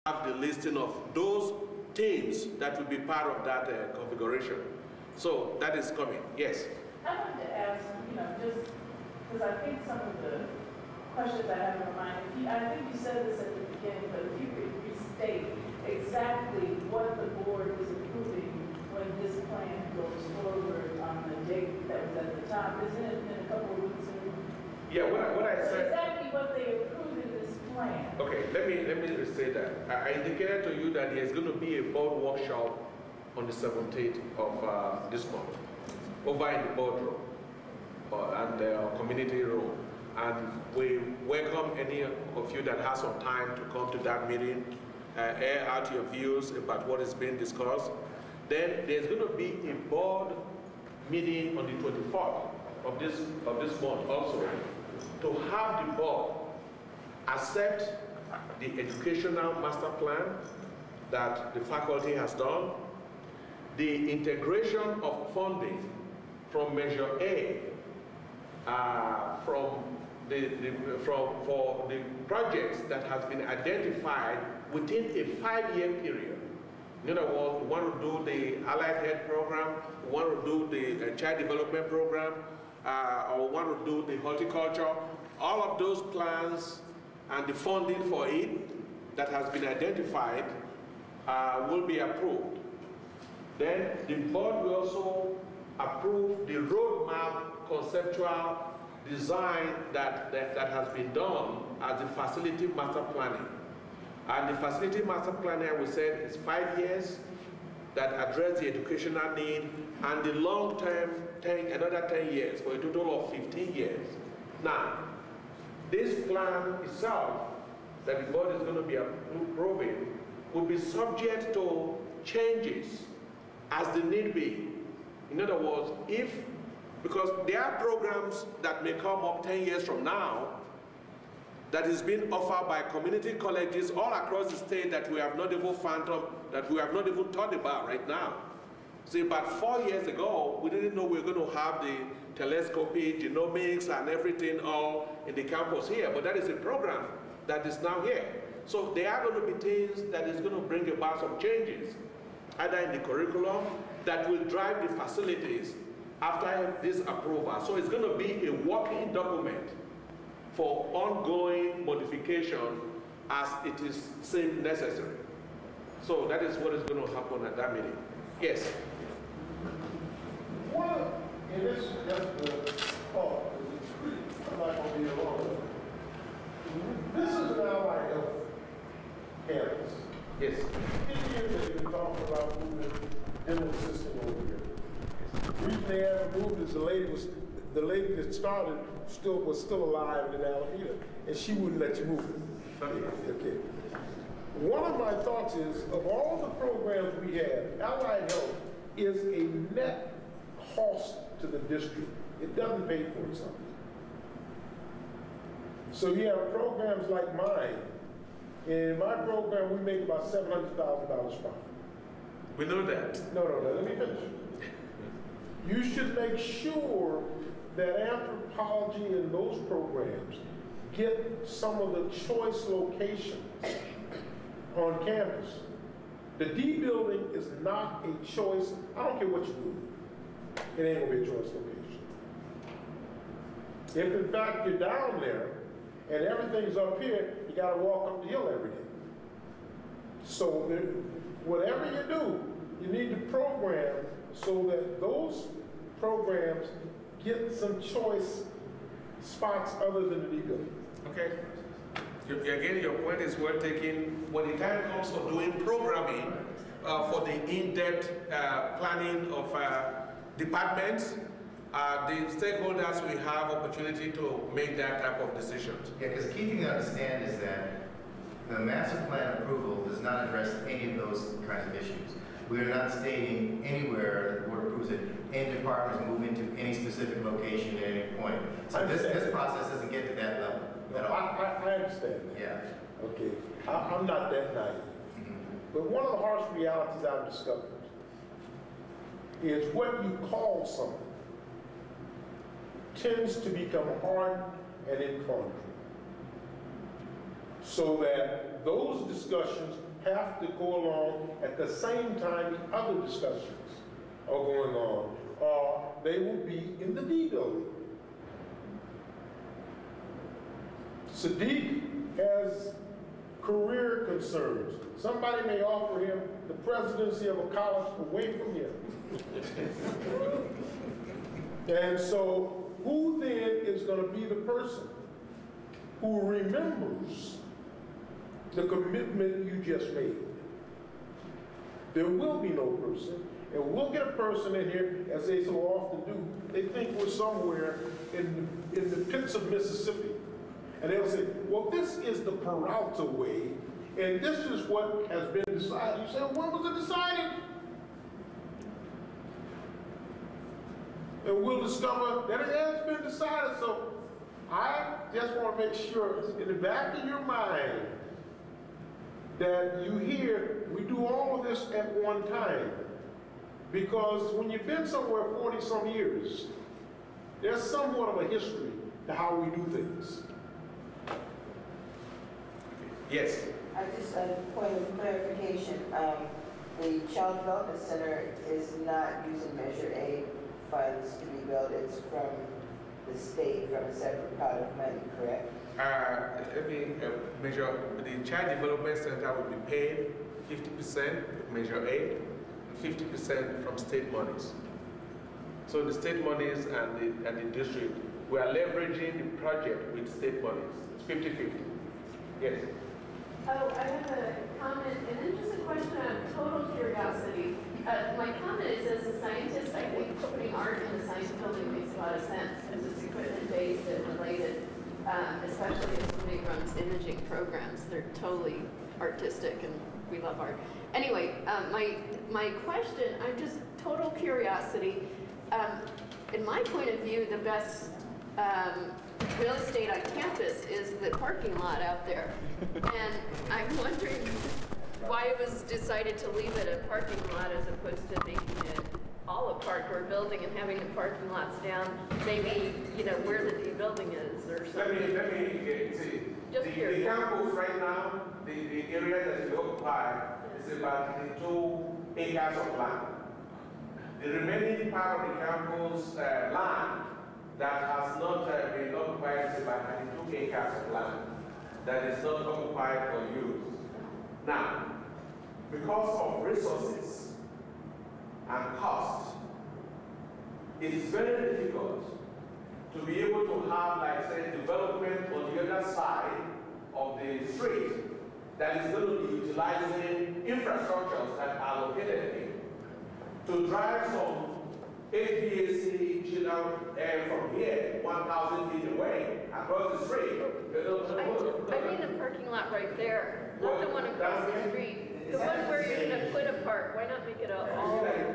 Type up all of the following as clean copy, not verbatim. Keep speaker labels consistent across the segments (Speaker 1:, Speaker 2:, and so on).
Speaker 1: have the listing of those teams that will be part of that configuration. So that is coming, yes.
Speaker 2: I wanted to ask, just because I think some of the questions I have in my mind, I think you said this at the beginning, but if you could restate exactly what the board was approving when this plan goes forward on the date that was at the time. Isn't it in a couple of weeks?
Speaker 1: Yeah, what I said.
Speaker 2: Exactly what they approved in this plan.
Speaker 1: Okay, let me say that. I indicated to you that there's going to be a board workshop on the 17th of this month, over in the boardroom and the community room. And we welcome any of you that has some time to come to that meeting, air out your views about what is being discussed. Then there's going to be a board meeting on the 24th of this month also, to have the board accept the educational master plan that the faculty has done, the integration of funding from Measure A for the projects that has been identified within a 5-year period. In other words, we want to do the Allied Health Program, we want to do the Child Development Program, or we want to do the horticulture. All of those plans and the funding for it that has been identified will be approved. Then the board will also approve the roadmap conceptual design that has been done as the facility master planning. And the facility master planning, we said, is 5 years that address the educational need, and the long term, another 10 years, for a total of 15 years. Now, this plan itself that the board is going to be approving will be subject to changes as the need be. In other words, because there are programs that may come up 10 years from now that is being offered by community colleges all across the state that we have not even fathomed, that we have not even thought about right now. See, about 4 years ago, we didn't know we were going to have the telescopy, genomics, and everything all in the campus here, but that is a program that is now here. So there are going to be things that is going to bring about some changes, either in the curriculum that will drive the facilities after this approval. So it's going to be a working document for ongoing modification as it is seen necessary. So that is what is going to happen at that meeting. Yes?
Speaker 3: Well, and this is just the thought, I'm not going to be alone. This is an allied health campus.
Speaker 1: Yes.
Speaker 3: 10 years they've been talking about moving the dental system over here. The reason they haven't moved is the lady that started was still alive in Alameda, and she wouldn't let you move it. Okay. One of my thoughts is, of all the programs we have, Allied Health is a net cost to the district. It doesn't pay for itself. So you have programs like mine. In my program, we make about $700,000 profit.
Speaker 1: We know that.
Speaker 3: No, let me finish. You should make sure that anthropology and those programs get some of the choice locations on campus. The D building is not a choice. I don't care what you do. It ain't gonna be a choice location. If in fact you're down there and everything's up here, you gotta walk up the hill every day. So whatever you do, you need to program so that those programs get some choice spots other than the D building.
Speaker 1: Okay. Again, your point is well taken. When the time comes for doing programming for the in-depth planning of departments, the stakeholders will have opportunity to make that type of decisions.
Speaker 4: Yeah, because the key thing to understand is that the master plan approval does not address any of those kinds of issues. We are not stating anywhere that the board approves it, any departments move into any specific location at any point. So this process doesn't get to that level.
Speaker 3: No, I understand that.
Speaker 4: Yeah.
Speaker 3: Okay, I'm not that naive. Mm-hmm. But one of the harsh realities I've discovered is what you call something tends to become hard and in quandary. So that those discussions have to go along at the same time the other discussions are going on, or they will be in the D building. Sadiq has career concerns. Somebody may offer him the presidency of a college away from him. And so, who then is going to be the person who remembers the commitment you just made? There will be no person, and we'll get a person in here, as they so often do. They think we're somewhere in the pits of Mississippi. And they'll say, well, this is the Peralta way, and this is what has been decided. You say, well, when was it decided? And we'll discover that it has been decided. So I just want to make sure in the back of your mind that you hear we do all of this at one time. Because when you've been somewhere 40-some years, there's somewhat of a history to how we do things.
Speaker 1: Yes.
Speaker 5: I just a point of clarification. The Child Development Center is not using Measure A funds to be built. It's from the state, from a separate pot of money, correct?
Speaker 1: Let me measure. The Child Development Center will be paid 50% Measure A, and 50% from state monies. So the state monies and the district, we are leveraging the project with state monies. It's 50-50. Yes.
Speaker 2: Oh, I have a comment, and then just a question on total curiosity. My comment is, as a scientist, I think putting art in a science building makes a lot of sense because it's equipment-based and related, especially as somebody runs imaging programs. They're totally artistic, and we love art. Anyway, my question, I'm just total curiosity. In my point of view, the best real estate on campus is the parking lot out there. And I'm wondering why it was decided to leave it a parking lot as opposed to making it all a park or building and having the parking lots down, maybe, you know, where the new building is or something.
Speaker 1: Let me see.
Speaker 2: Just
Speaker 1: the
Speaker 2: curious.
Speaker 1: campus right now, the area that is occupied is about 22 acres of land. The remaining part of the campus land that has not been occupied is about 22 acres of land that is not occupied or used. Now, because of resources and cost, it is very difficult to be able to have, like, say, development on the other side of the street that is going to be utilizing infrastructures that are located here to drive some HVAC chill out air from here, 1,000 feet away, across the street.
Speaker 2: I mean the parking lot right there, not the one across the street. The one where you're going to put a park. Why not make it all?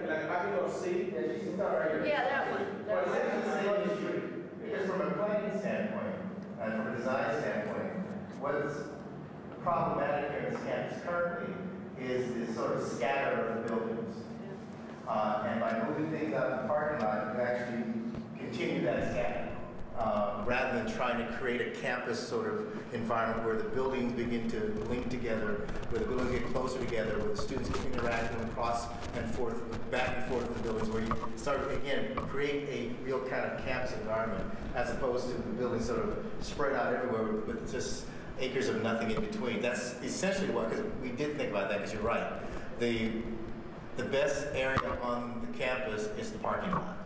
Speaker 1: Like parking lot C?
Speaker 2: Yeah, that one. That one.
Speaker 4: Because from a planning standpoint, and from a design standpoint, what's problematic here in this campus currently is this sort of scatter of the buildings. And by moving things out of the parking lot, you actually continue that scatter. Rather than trying to create a campus sort of environment where the buildings begin to link together, where the buildings get closer together, where the students can interact and cross and forth, back and forth in the buildings, where you start, again, create a real kind of campus environment, as opposed to the buildings sort of spread out everywhere with just acres of nothing in between. That's essentially what, because we did think about that, because you're right. The best area on the campus is the parking lot,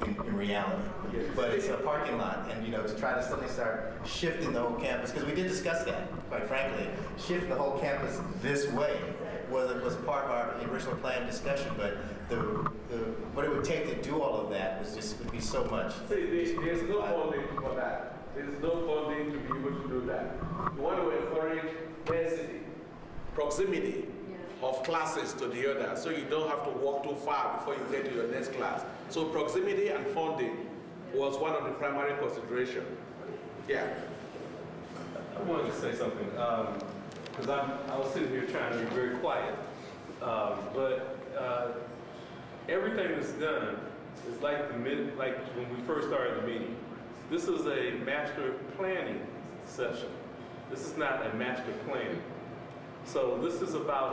Speaker 4: in reality. Yes. But it's a parking lot, and you know, to try to suddenly start shifting the whole campus, because we did discuss that, quite frankly, shifting the whole campus this way was part of our original plan discussion, but what it would take to do all of that would be so much.
Speaker 1: See, there's no funding for that. There's no funding to be able to do that. We want to encourage density, proximity of classes to the other, so you don't have to walk too far before you get to your next class. So proximity and funding was one of the primary considerations. Yeah.
Speaker 6: I wanted to say something, because I was sitting here trying to be very quiet, but everything that's done is like when we first started the meeting. This is a master planning session. This is not a master plan. So this is about